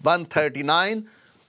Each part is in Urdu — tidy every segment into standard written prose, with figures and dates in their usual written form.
139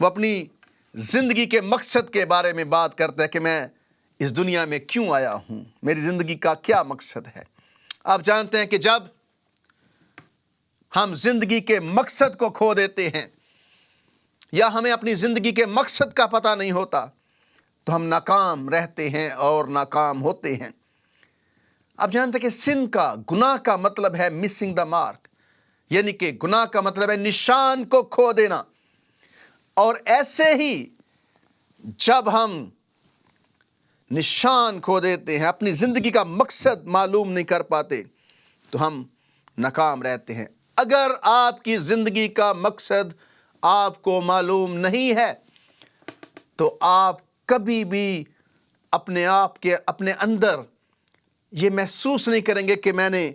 وہ اپنی زندگی کے مقصد کے بارے میں بات کرتا ہے کہ میں اس دنیا میں کیوں آیا ہوں، میری زندگی کا کیا مقصد ہے۔ آپ جانتے ہیں کہ جب ہم زندگی کے مقصد کو کھو دیتے ہیں یا ہمیں اپنی زندگی کے مقصد کا پتہ نہیں ہوتا تو ہم ناکام رہتے ہیں اور ناکام ہوتے ہیں۔ آپ جانتے ہیں کہ سن کا، گناہ کا مطلب ہے مسنگ دا مارک، یعنی کہ گناہ کا مطلب ہے نشان کو کھو دینا۔ اور ایسے ہی جب ہم نشان کھو دیتے ہیں، اپنی زندگی کا مقصد معلوم نہیں کر پاتے تو ہم ناکام رہتے ہیں۔ اگر آپ کی زندگی کا مقصد آپ کو معلوم نہیں ہے تو آپ کبھی بھی اپنے آپ کے اپنے اندر یہ محسوس نہیں کریں گے کہ میں نے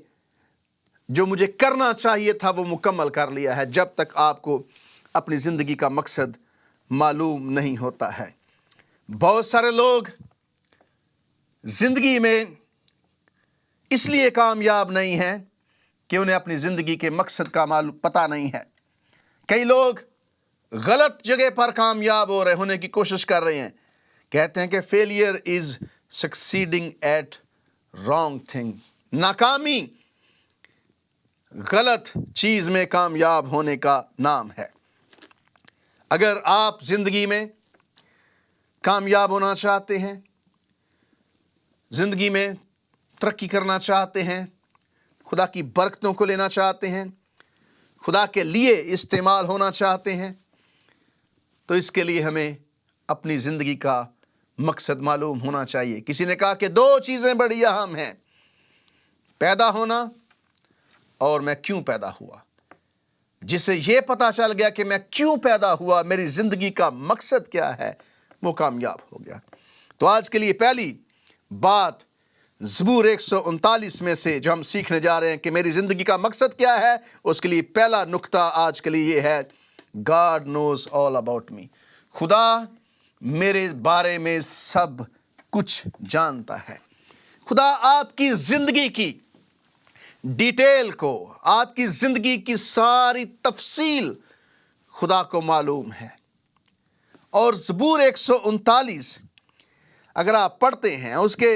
جو مجھے کرنا چاہیے تھا وہ مکمل کر لیا ہے، جب تک آپ کو اپنی زندگی کا مقصد معلوم نہیں ہوتا ہے۔ بہت سارے لوگ زندگی میں اس لیے کامیاب نہیں ہیں کہ انہیں اپنی زندگی کے مقصد کا پتہ نہیں ہے۔ کئی لوگ غلط جگہ پر کامیاب ہونے کی کوشش کر رہے ہیں، کہتے ہیں کہ failure is succeeding at wrong thing, ناکامی غلط چیز میں کامیاب ہونے کا نام ہے۔ اگر آپ زندگی میں کامیاب ہونا چاہتے ہیں، زندگی میں ترقی کرنا چاہتے ہیں، خدا کی برکتوں کو لینا چاہتے ہیں، خدا کے لیے استعمال ہونا چاہتے ہیں، تو اس کے لیے ہمیں اپنی زندگی کا مقصد معلوم ہونا چاہیے۔ کسی نے کہا کہ 2 چیزیں بڑی اہم ہیں، پیدا ہونا اور میں کیوں پیدا ہوا۔ جسے یہ پتا چل گیا کہ میں کیوں پیدا ہوا، میری زندگی کا مقصد کیا ہے، وہ کامیاب ہو گیا۔ تو آج کے لیے پہلی بات زبور 139 میں سے جو ہم سیکھنے جا رہے ہیں کہ میری زندگی کا مقصد کیا ہے، اس کے لیے پہلا نقطہ آج کے لیے یہ ہے God knows all about me، خدا میرے بارے میں سب کچھ جانتا ہے۔ خدا آپ کی زندگی کی ڈیٹیل کو، آپ کی زندگی کی ساری تفصیل خدا کو معلوم ہے۔ اور زبور 139 اگر آپ پڑھتے ہیں، اس کے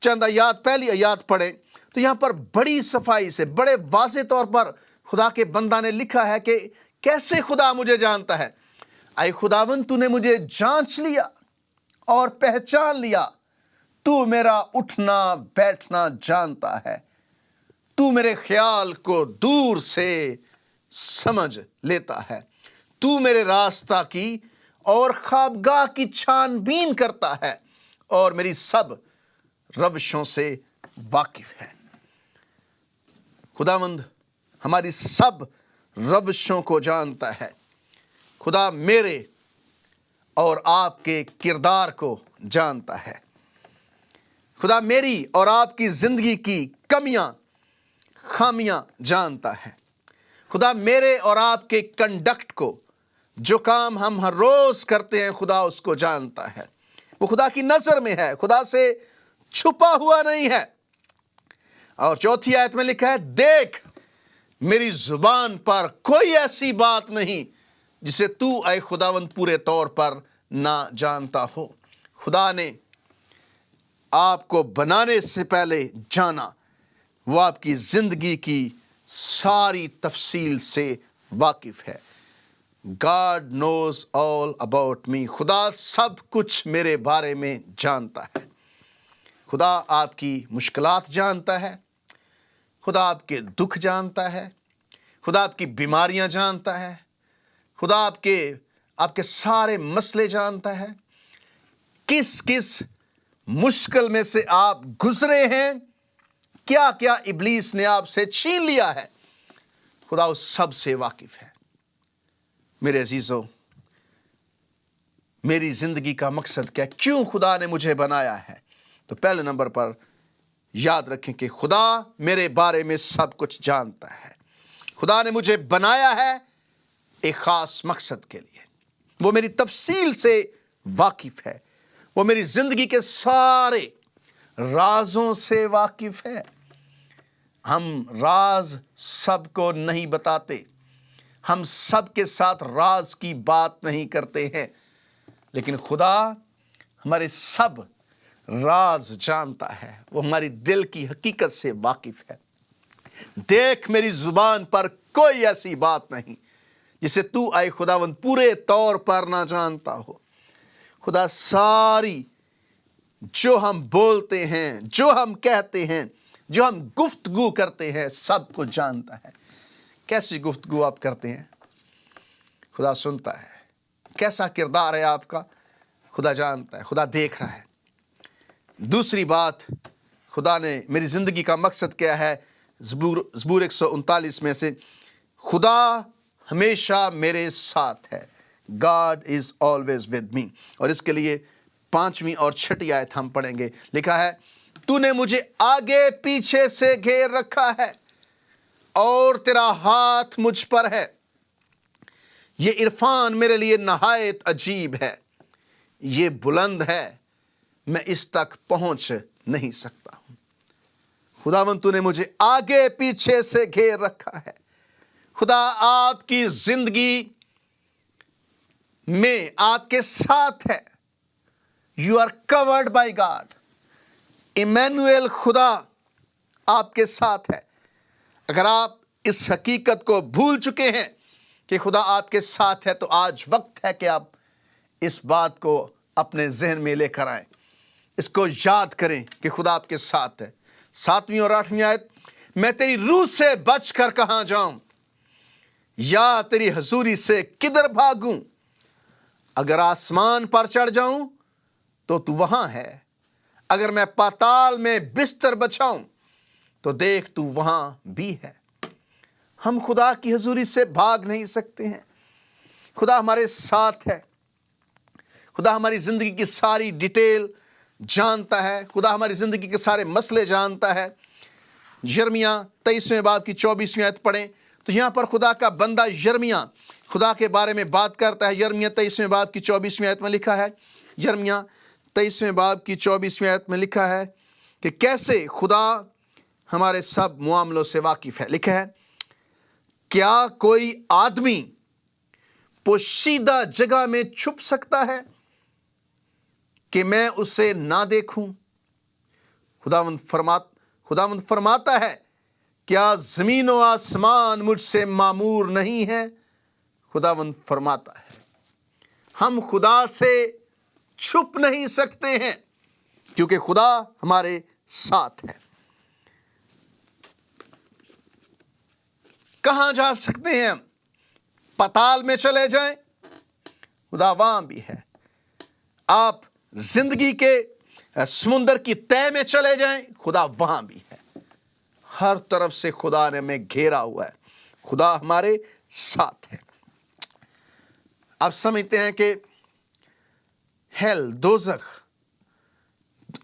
چند آیات، پہلی آیات پڑھیں تو یہاں پر بڑی صفائی سے، بڑے واضح طور پر خدا کے بندہ نے لکھا ہے کہ کیسے خدا مجھے جانتا ہے۔ اے خداوند، تو نے مجھے جانچ لیا اور پہچان لیا، تو میرا اٹھنا بیٹھنا جانتا ہے، تو میرے خیال کو دور سے سمجھ لیتا ہے، تو میرے راستہ کی اور خوابگاہ کی چھان بین کرتا ہے اور میری سب روشوں سے واقف ہے۔ خداوند ہماری سب روشوں کو جانتا ہے۔ خدا میرے اور آپ کے کردار کو جانتا ہے۔ خدا میری اور آپ کی زندگی کی کمیاں، خامیاں جانتا ہے۔ خدا میرے اور آپ کے کنڈکٹ کو، جو کام ہم ہر روز کرتے ہیں، خدا اس کو جانتا ہے۔ وہ خدا کی نظر میں ہے، خدا سے چھپا ہوا نہیں ہے۔ اور چوتھی آیت میں لکھا ہے، دیکھ میری زبان پر کوئی ایسی بات نہیں جسے تو اے خداوند پورے طور پر نہ جانتا ہو۔ خدا نے آپ کو بنانے سے پہلے جانا، وہ آپ کی زندگی کی ساری تفصیل سے واقف ہے۔ God knows all about me، خدا سب کچھ میرے بارے میں جانتا ہے۔ خدا آپ کی مشکلات جانتا ہے، خدا آپ کے دکھ جانتا ہے، خدا آپ کی بیماریاں جانتا ہے، خدا آپ کے سارے مسئلے جانتا ہے۔ کس کس مشکل میں سے آپ گزرے ہیں، کیا کیا ابلیس نے آپ سے چھین لیا ہے، خدا اس سب سے واقف ہے۔ میرے عزیزو، میری زندگی کا مقصد کیا، کیوں خدا نے مجھے بنایا ہے؟ تو پہلے نمبر پر یاد رکھیں کہ خدا میرے بارے میں سب کچھ جانتا ہے۔ خدا نے مجھے بنایا ہے ایک خاص مقصد کے لیے، وہ میری تفصیل سے واقف ہے، وہ میری زندگی کے سارے رازوں سے واقف ہے۔ ہم راز سب کو نہیں بتاتے، ہم سب کے ساتھ راز کی بات نہیں کرتے ہیں، لیکن خدا ہمارے سب راز جانتا ہے، وہ ہماری دل کی حقیقت سے واقف ہے۔ دیکھ، میری زبان پر کوئی ایسی بات نہیں جسے تو اے خداوند پورے طور پر نہ جانتا ہو۔ خدا ساری جو ہم بولتے ہیں، جو ہم کہتے ہیں، جو ہم گفتگو کرتے ہیں، سب کو جانتا ہے۔ کیسی گفتگو آپ کرتے ہیں، خدا سنتا ہے۔ کیسا کردار ہے آپ کا، خدا جانتا ہے، خدا دیکھ رہا ہے۔ دوسری بات، خدا نے میری زندگی کا مقصد کیا ہے، زبور 139 میں سے، خدا ہمیشہ میرے ساتھ ہے۔ God is always with me۔ اور اس کے لیے 5ویں اور 6ٹھی آیت ہم پڑھیں گے۔ لکھا ہے، تو نے مجھے آگے پیچھے سے گھیر رکھا ہے اور تیرا ہاتھ مجھ پر ہے۔ یہ عرفان میرے لیے نہایت عجیب ہے، یہ بلند ہے، میں اس تک پہنچ نہیں سکتا ہوں۔ خداوند تو نے مجھے آگے پیچھے سے گھیر رکھا ہے۔ خدا آپ کی زندگی میں آپ کے ساتھ ہے۔ You are covered by God۔ ایمینویل، خدا آپ کے ساتھ ہے۔ اگر آپ اس حقیقت کو بھول چکے ہیں کہ خدا آپ کے ساتھ ہے، تو آج وقت ہے کہ آپ اس بات کو اپنے ذہن میں لے کر آئیں، اس کو یاد کریں کہ خدا آپ کے ساتھ ہے۔ 7ویں اور 8ویں آیت، میں تیری روح سے بچ کر کہاں جاؤں، یا تیری حضوری سے کدھر بھاگوں؟ اگر آسمان پر چڑھ جاؤں تو تو وہاں ہے، اگر میں پاتال میں بستر بچھاؤں تو دیکھ تو وہاں بھی ہے۔ ہم خدا کی حضوری سے بھاگ نہیں سکتے ہیں۔ خدا ہمارے ساتھ ہے۔ خدا ہماری زندگی کی ساری ڈیٹیل جانتا ہے۔ خدا ہماری زندگی کے سارے مسئلے جانتا ہے۔ یرمیہ 23ویں باب کی 24ویں آیت پڑھیں تو یہاں پر خدا کا بندہ یرمیہ خدا کے بارے میں بات کرتا ہے۔ یرمیہ 23ویں باب کی 24ویں آیت میں لکھا ہے، یرمیہ 23ویں باب کی 24ویں آیت میں لکھا ہے کہ کیسے خدا ہمارے سب معاملوں سے واقف ہے۔ لکھا ہے، کیا کوئی آدمی پوشیدہ جگہ میں چھپ سکتا ہے کہ میں اسے نہ دیکھوں؟ خداوند فرماتا ہے، کیا زمین و آسمان مجھ سے معمور نہیں ہے؟ خداوند فرماتا ہے، ہم خدا سے چھپ نہیں سکتے ہیں کیونکہ خدا ہمارے ساتھ ہے۔ کہاں جا سکتے ہیں ہم؟ پتال میں چلے جائیں، خدا وہاں بھی ہے۔ آپ زندگی کے سمندر کی تہہ میں چلے جائیں، خدا وہاں بھی ہے۔ ہر طرف سے خدا نے ہمیں گھیرا ہوا ہے، خدا ہمارے ساتھ ہے۔ آپ سمجھتے ہیں کہ ہیل، دوزخ،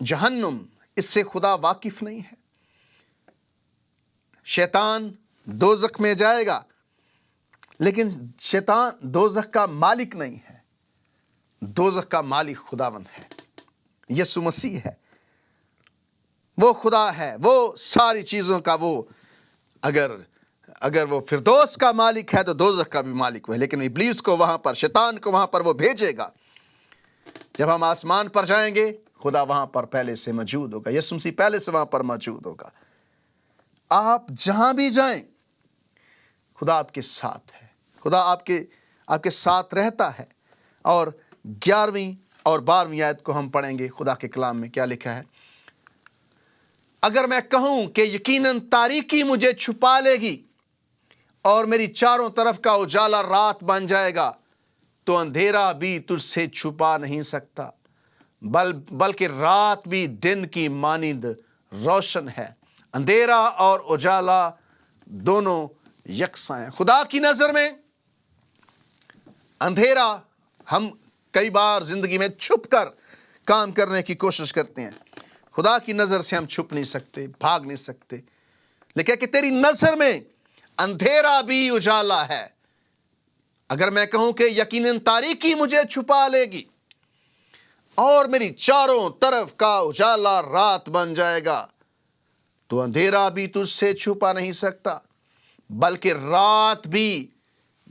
جہنم، اس سے خدا واقف نہیں ہے؟ شیطان دوزخ میں جائے گا، لیکن شیطان دوزخ کا مالک نہیں ہے۔ دوزخ کا مالک خداوند ہے، یسوع مسیح ہے۔ وہ خدا ہے، وہ ساری چیزوں کا وہ اگر وہ فردوس کا مالک ہے تو دوزخ کا بھی مالک وہ ہے، لیکن ابلیس کو وہاں پر، شیطان کو وہاں پر وہ بھیجے گا۔ جب ہم آسمان پر جائیں گے، خدا وہاں پر پہلے سے موجود ہوگا، یسوع مسیح پہلے سے وہاں پر موجود ہوگا۔ آپ جہاں بھی جائیں، خدا آپ کے ساتھ ہے، خدا آپ کے ساتھ رہتا ہے۔ اور 11ویں اور 12ویں آیت کو ہم پڑھیں گے۔ خدا کے کلام میں کیا لکھا ہے، اگر میں کہوں کہ یقیناً تاریکی مجھے چھپا لے گی اور میری چاروں طرف کا اجالا رات بن جائے گا، تو اندھیرا بھی تجھ سے چھپا نہیں سکتا، بلکہ رات بھی دن کی مانند روشن ہے، اندھیرا اور اجالا دونوں یکساں ہیں۔ خدا کی نظر میں اندھیرا، ہم کئی بار زندگی میں چھپ کر کام کرنے کی کوشش کرتے ہیں، خدا کی نظر سے ہم چھپ نہیں سکتے، بھاگ نہیں سکتے۔ لیکن کہ تیری نظر میں اندھیرا بھی اجالا ہے۔ اگر میں کہوں کہ یقیناً تاریکی مجھے چھپا لے گی اور میری چاروں طرف کا اجالا رات بن جائے گا، تو اندھیرا بھی تجھ سے چھپا نہیں سکتا، بلکہ رات بھی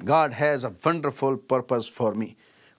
God has a wonderful purpose for me.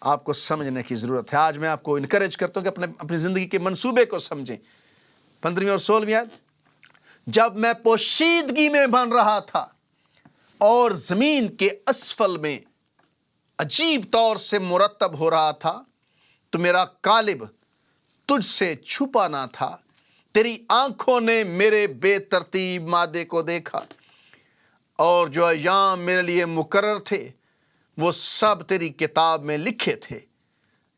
آپ کو سمجھنے کی ضرورت ہے۔ آج میں آپ کو انکریج کرتا ہوں کہ اپنی زندگی کے منصوبے کو سمجھیں۔ 15ویں اور 16ویں آیت، جب میں پوشیدگی میں بن رہا تھا اور زمین کے اسفل میں عجیب طور سے مرتب ہو رہا تھا، تو میرا قالب تجھ سے چھپا نہ تھا۔ تیری آنکھوں نے میرے بے ترتیب مادے کو دیکھا، اور جو ایام میرے لیے مقرر تھے وہ سب تیری کتاب میں لکھے تھے،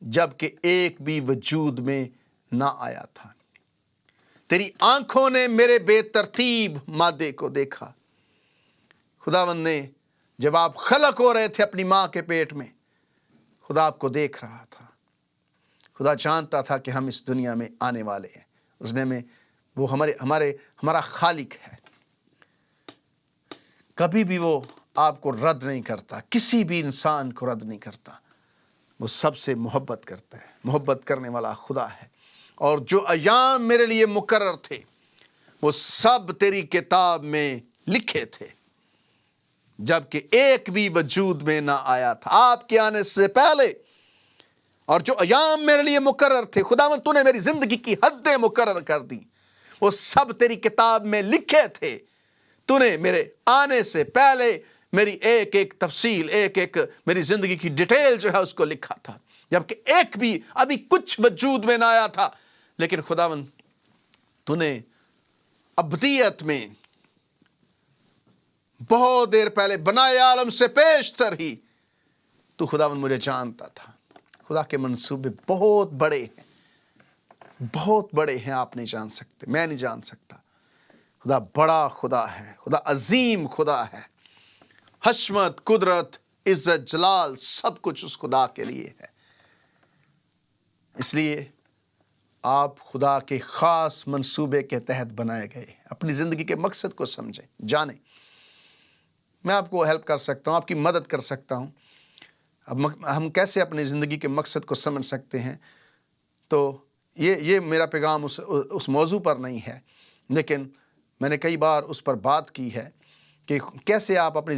جبکہ ایک بھی وجود میں نہ آیا تھا۔ تیری آنکھوں نے میرے بے ترتیب مادے کو دیکھا۔ خداوند نے جب آپ خلق ہو رہے تھے اپنی ماں کے پیٹ میں، خدا آپ کو دیکھ رہا تھا۔ خدا جانتا تھا کہ ہم اس دنیا میں آنے والے ہیں۔ اس نے وہ ہمارا خالق ہے۔ کبھی بھی وہ آپ کو رد نہیں کرتا، کسی بھی انسان کو رد نہیں کرتا۔ وہ سب سے محبت کرتا ہے، محبت کرنے والا خدا ہے۔ اور جو ایام میرے لیے مقرر تھے وہ سب تیری کتاب میں لکھے تھے، جبکہ ایک بھی وجود میں نہ آیا تھا آپ کے آنے سے پہلے۔ اور جو ایام میرے لیے مقرر تھے، خداوند تو نے میری زندگی کی حدیں مقرر کر دی، وہ سب تیری کتاب میں لکھے تھے۔ تو نے میرے آنے سے پہلے میری ایک ایک تفصیل، ایک ایک میری زندگی کی ڈیٹیل جو ہے اس کو لکھا تھا، جبکہ ایک بھی ابھی کچھ وجود میں نہ آیا تھا۔ لیکن خداوند تو نے ابدیت میں بہت دیر پہلے بنائے عالم سے پیشتر ہی تو خداوند مجھے جانتا تھا۔ خدا کے منصوبے بہت بڑے ہیں، بہت بڑے ہیں، آپ نہیں جان سکتے، میں نہیں جان سکتا۔ خدا بڑا خدا ہے، خدا عظیم خدا ہے۔ حشمت، قدرت، عزت، جلال سب کچھ اس خدا کے لیے ہے۔ اس لیے آپ خدا کے خاص منصوبے کے تحت بنائے گئے، اپنی زندگی کے مقصد کو سمجھیں، جانیں۔ میں آپ کو ہیلپ کر سکتا ہوں، آپ کی مدد کر سکتا ہوں۔ اب ہم کیسے اپنی زندگی کے مقصد کو سمجھ سکتے ہیں؟ تو یہ میرا پیغام اس موضوع پر نہیں ہے، لیکن میں نے کئی بار اس پر بات کی ہے کہ کیسے آپ اپنی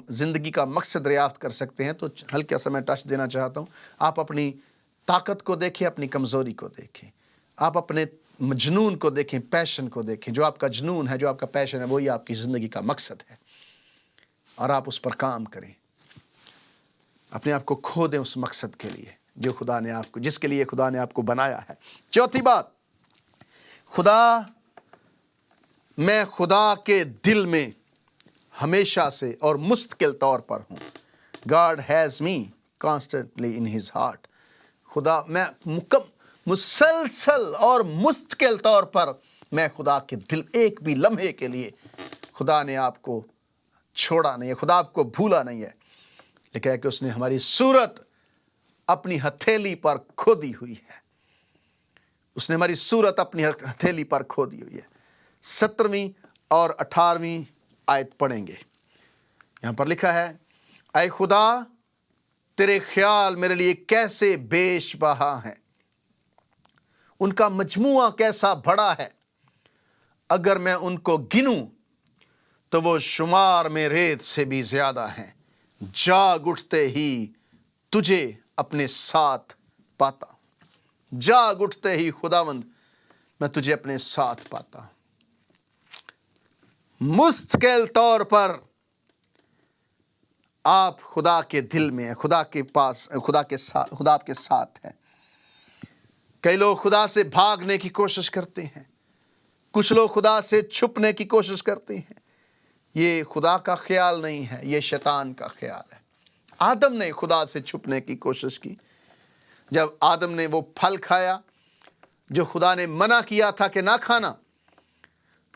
زندگی کا مقصد دریافت کر سکتے ہیں۔ تو ہلکا سا میں ٹچ دینا چاہتا ہوں۔ آپ اپنی طاقت کو دیکھیں، اپنی کمزوری کو دیکھیں، آپ اپنے جنون کو دیکھیں، پیشن کو دیکھیں۔ جو آپ کا جنون ہے، جو آپ کا پیشن ہے، وہی آپ کی زندگی کا مقصد ہے، اور آپ اس پر کام کریں۔ اپنے آپ کو کھو دیں اس مقصد کے لیے جس کے لیے خدا نے آپ کو بنایا ہے۔ چوتھی بات، میں خدا کے دل میں ہمیشہ سے اور مستقل طور پر ہوں۔ God has me constantly in his heart۔ خدا میں مسلسل اور مستقل طور پر میں خدا کے دل، ایک بھی لمحے کے لیے خدا نے آپ کو چھوڑا نہیں ہے، خدا آپ کو بھولا نہیں ہے، لیکن ہے کہ اس نے ہماری صورت اپنی ہتھیلی پر کھودی ہوئی ہے۔ اس نے ہماری صورت اپنی ہتھیلی پر کھودی ہوئی ہے۔ 17ویں اور 18ویں آیت پڑھیں گے۔ یہاں پر لکھا ہے، اے خدا تیرے خیال میرے لیے کیسے بیش بہا ہیں، ان کا مجموعہ کیسا بڑا ہے، اگر میں ان کو گنوں تو وہ شمار میں ریت سے بھی زیادہ ہیں۔ جاگ اٹھتے ہی تجھے اپنے ساتھ پاتا ہوں، جاگ اٹھتے ہی خداوند میں تجھے اپنے ساتھ پاتا ہوں۔ مستقل طور پر آپ خدا کے دل میں ہیں، خدا کے پاس، خدا آپ کے ساتھ ہے۔ کئی لوگ خدا سے بھاگنے کی کوشش کرتے ہیں، کچھ لوگ خدا سے چھپنے کی کوشش کرتے ہیں۔ یہ خدا کا خیال نہیں ہے، یہ شیطان کا خیال ہے۔ آدم نے خدا سے چھپنے کی کوشش کی۔ جب آدم نے وہ پھل کھایا جو خدا نے منع کیا تھا کہ نہ کھانا،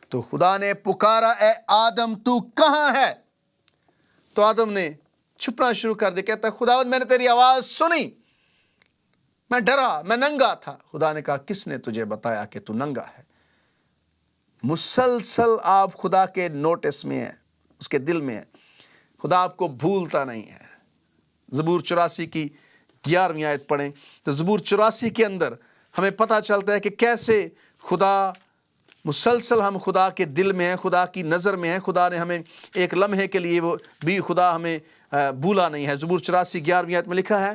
تو خدا نے پکارا، اے آدم تو کہاں ہے؟ تو آدم نے چھپنا شروع کر دیا، کہتا ہے خداوند میں نے تیری آواز سنی، میں ڈرا، میں ننگا تھا۔ خدا نے کہا کس نے تجھے بتایا کہ تو ننگا ہے؟ مسلسل آپ خدا کے نوٹس میں ہیں، اس کے دل میں ہیں۔ خدا آپ کو بھولتا نہیں ہے۔ زبور 84 کی 11ویں آیت پڑھیں تو زبور 84 کے اندر ہمیں پتہ چلتا ہے کہ کیسے خدا مسلسل، ہم خدا کے دل میں ہیں، خدا کی نظر میں ہیں۔ خدا نے ہمیں ایک لمحے کے لیے وہ بھی خدا ہمیں بھولا نہیں ہے۔ زبور 84 11ویں آیت میں لکھا ہے،